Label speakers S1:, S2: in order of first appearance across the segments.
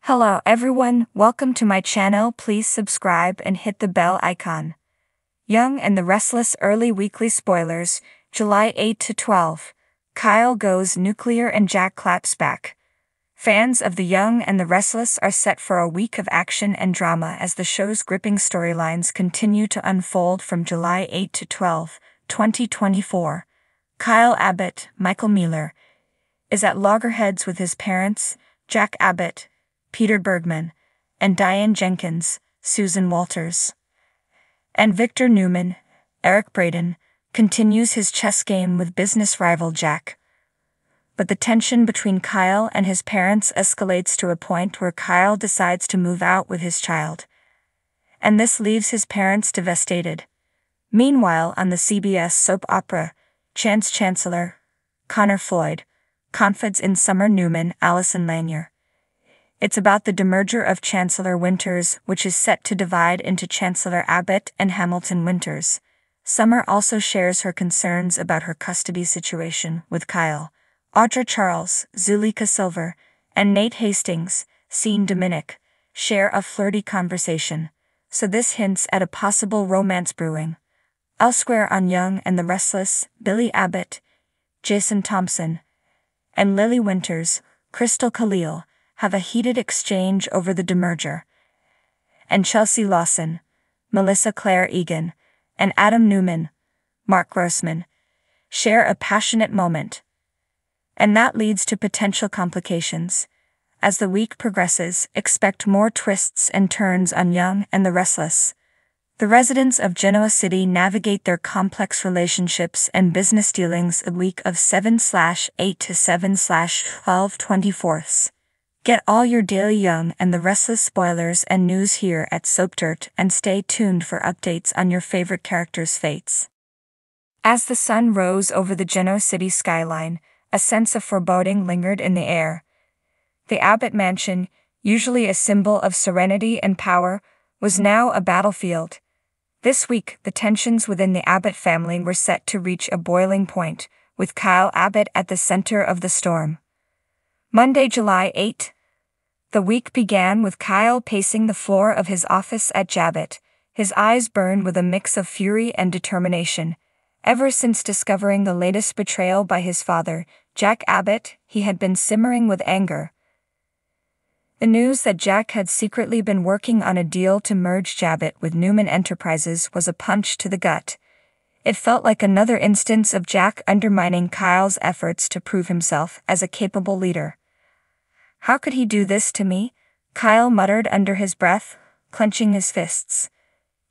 S1: Hello everyone, welcome to my channel. Please subscribe and hit the bell icon. Young and the Restless early weekly spoilers, July 8 to 12. Kyle goes nuclear and Jack claps back. Fans of The Young and the Restless are set for a week of action and drama as the show's gripping storylines continue to unfold from July 8 to 12, 2024. Kyle Abbott, Michael Miller, is at loggerheads with his parents, Jack Abbott, Peter Bergman, and Diane Jenkins, Susan Walters. And Victor Newman, Eric Braeden, continues his chess game with business rival Jack. But the tension between Kyle and his parents escalates to a point where Kyle decides to move out with his child. And this leaves his parents devastated. Meanwhile, on the CBS soap opera, Chance Chancellor, Connor Floyd, confides in Summer Newman, Allison Lanier. It's about the demerger of Chancellor Winters, which is set to divide into Chancellor Abbott and Hamilton Winters. Summer also shares her concerns about her custody situation with Kyle. Audra Charles, Zuleika Silver, and Nate Hastings, seen Dominic, share a flirty conversation, so this hints at a possible romance brewing. Elsewhere on Young and the Restless, Billy Abbott, Jason Thompson, and Lily Winters, Crystal Khalil, have a heated exchange over the demerger. And Chelsea Lawson, Melissa Claire Egan, and Adam Newman, Mark Grossman, share a passionate moment. And that leads to potential complications. As the week progresses, expect more twists and turns on Young and the Restless. The residents of Genoa City navigate their complex relationships and business dealings a week of 7/8 to 7/12/24. Get all your daily Young and the Restless spoilers and news here at Soap Dirt, and stay tuned for updates on your favorite characters' fates. As the sun rose over the Genoa City skyline, a sense of foreboding lingered in the air. The Abbott mansion, usually a symbol of serenity and power, was now a battlefield. This week, the tensions within the Abbott family were set to reach a boiling point, with Kyle Abbott at the center of the storm. Monday, July 8. The week began with Kyle pacing the floor of his office at Jabbett, his eyes burned with a mix of fury and determination. Ever since discovering the latest betrayal by his father, Jack Abbott, he had been simmering with anger. The news that Jack had secretly been working on a deal to merge Jabbett with Newman Enterprises was a punch to the gut. It felt like another instance of Jack undermining Kyle's efforts to prove himself as a capable leader. "How could he do this to me?" Kyle muttered under his breath, clenching his fists.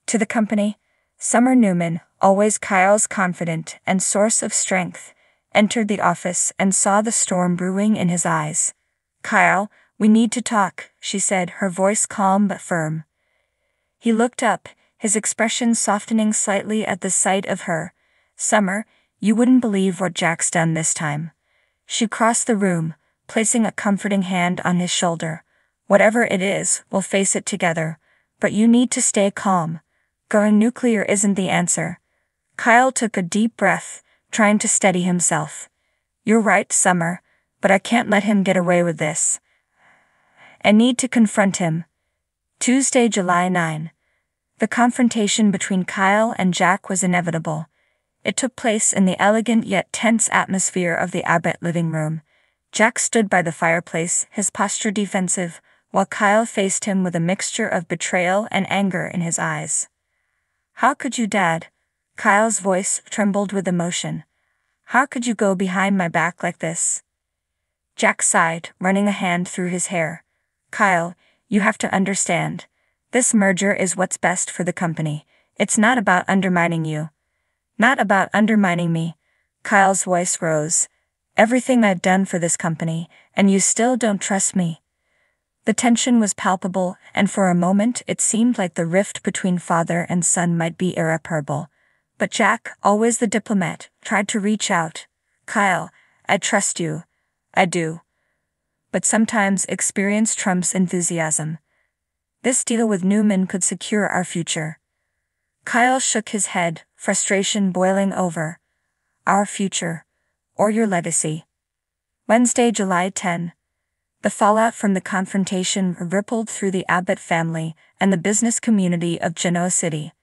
S1: To the company, Summer Newman, always Kyle's confidant and source of strength, entered the office and saw the storm brewing in his eyes. "Kyle, we need to talk," she said, her voice calm but firm. He looked up, his expression softening slightly at the sight of her. "Summer, you wouldn't believe what Jack's done this time." She crossed the room, placing a comforting hand on his shoulder. "Whatever it is, we'll face it together. But you need to stay calm. Going nuclear isn't the answer." Kyle took a deep breath, trying to steady himself. "You're right, Summer, but I can't let him get away with this. I need to confront him." Tuesday, July 9. The confrontation between Kyle and Jack was inevitable. It took place in the elegant yet tense atmosphere of the Abbott living room. Jack stood by the fireplace, his posture defensive, while Kyle faced him with a mixture of betrayal and anger in his eyes. "How could you, Dad?" Kyle's voice trembled with emotion. "How could you go behind my back like this?" Jack sighed, running a hand through his hair. "Kyle, you have to understand. This merger is what's best for the company. It's not about undermining you." "Not about undermining me." Kyle's voice rose. "Everything I've done for this company, and you still don't trust me." The tension was palpable, and for a moment it seemed like the rift between father and son might be irreparable. But Jack, always the diplomat, tried to reach out. "Kyle, I trust you. I do. But sometimes experience trumps enthusiasm. This deal with Newman could secure our future." Kyle shook his head, frustration boiling over. "Our future. Or your legacy." Wednesday, July 10. The fallout from the confrontation rippled through the Abbott family and the business community of Genoa City.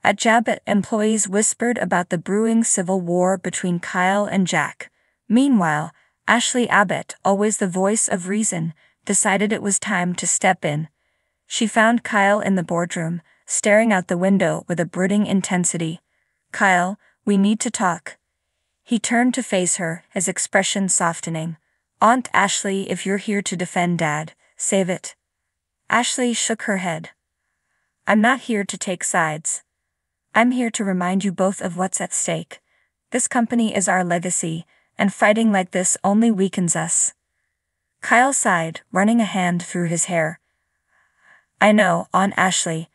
S1: At Abbott, employees whispered about the brewing civil war between Kyle and Jack. Meanwhile, Ashley Abbott, always the voice of reason, decided it was time to step in. She found Kyle in the boardroom, staring out the window with a brooding intensity. "Kyle, we need to talk." He turned to face her, his expression softening. "Aunt Ashley, if you're here to defend Dad, save it." Ashley shook her head. "I'm not here to take sides. I'm here to remind you both of what's at stake. This company is our legacy, and fighting like this only weakens us." Kyle sighed, running a hand through his hair. "I know, Aunt Ashley.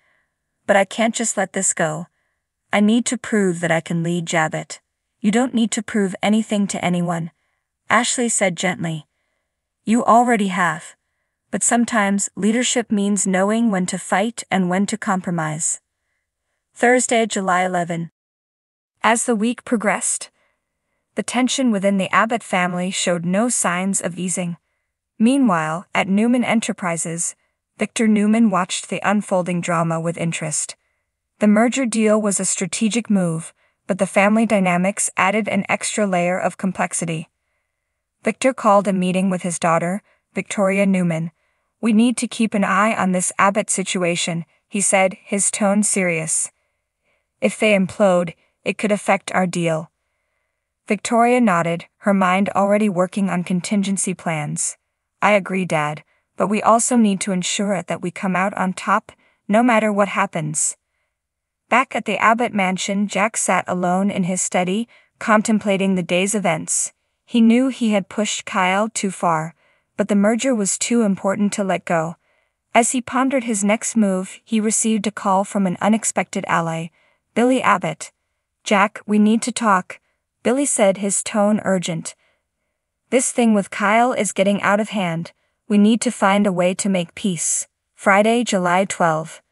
S1: But I can't just let this go. I need to prove that I can lead Jabbit." "You don't need to prove anything to anyone," Ashley said gently. "You already have. But sometimes leadership means knowing when to fight and when to compromise." Thursday, July 11. As the week progressed, the tension within the Abbott family showed no signs of easing. Meanwhile, at Newman Enterprises, Victor Newman watched the unfolding drama with interest. The merger deal was a strategic move, but the family dynamics added an extra layer of complexity. Victor called a meeting with his daughter, Victoria Newman. "We need to keep an eye on this Abbott situation," he said, his tone serious. "If they implode, it could affect our deal." Victoria nodded, her mind already working on contingency plans. "I agree, Dad, but we also need to ensure that we come out on top, no matter what happens." Back at the Abbott mansion, Jack sat alone in his study, contemplating the day's events. He knew he had pushed Kyle too far, but the merger was too important to let go. As he pondered his next move, he received a call from an unexpected ally, Billy Abbott. "Jack, we need to talk," Billy said, his tone urgent. "This thing with Kyle is getting out of hand. We need to find a way to make peace." Friday, July 12.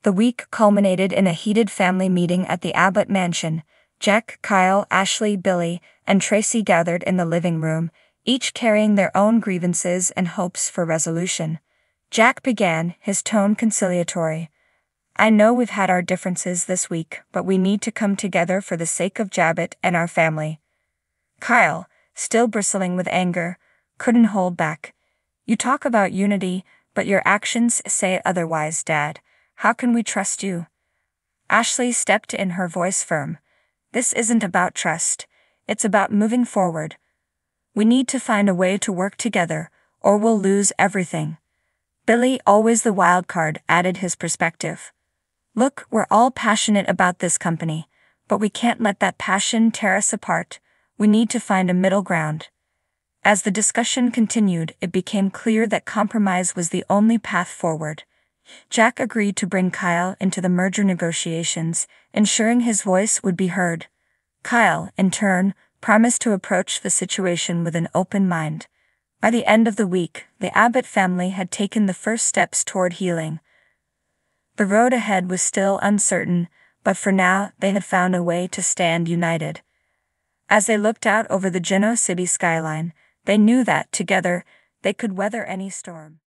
S1: The week culminated in a heated family meeting at the Abbott mansion. Jack, Kyle, Ashley, Billy, and Tracy gathered in the living room, each carrying their own grievances and hopes for resolution. Jack began, his tone conciliatory. "I know we've had our differences this week, but we need to come together for the sake of Jabbit and our family." Kyle, still bristling with anger, couldn't hold back. "You talk about unity, but your actions say otherwise, Dad. How can we trust you?" Ashley stepped in, her voice firm. "This isn't about trust. It's about moving forward. We need to find a way to work together, or we'll lose everything." Billy, always the wild card, added his perspective. "Look, we're all passionate about this company, but we can't let that passion tear us apart. We need to find a middle ground." As the discussion continued, it became clear that compromise was the only path forward. Jack agreed to bring Kyle into the merger negotiations, ensuring his voice would be heard. Kyle, in turn, promised to approach the situation with an open mind. By the end of the week, the Abbott family had taken the first steps toward healing. The road ahead was still uncertain, but for now they had found a way to stand united. As they looked out over the Genoa City skyline, they knew that, together, they could weather any storm.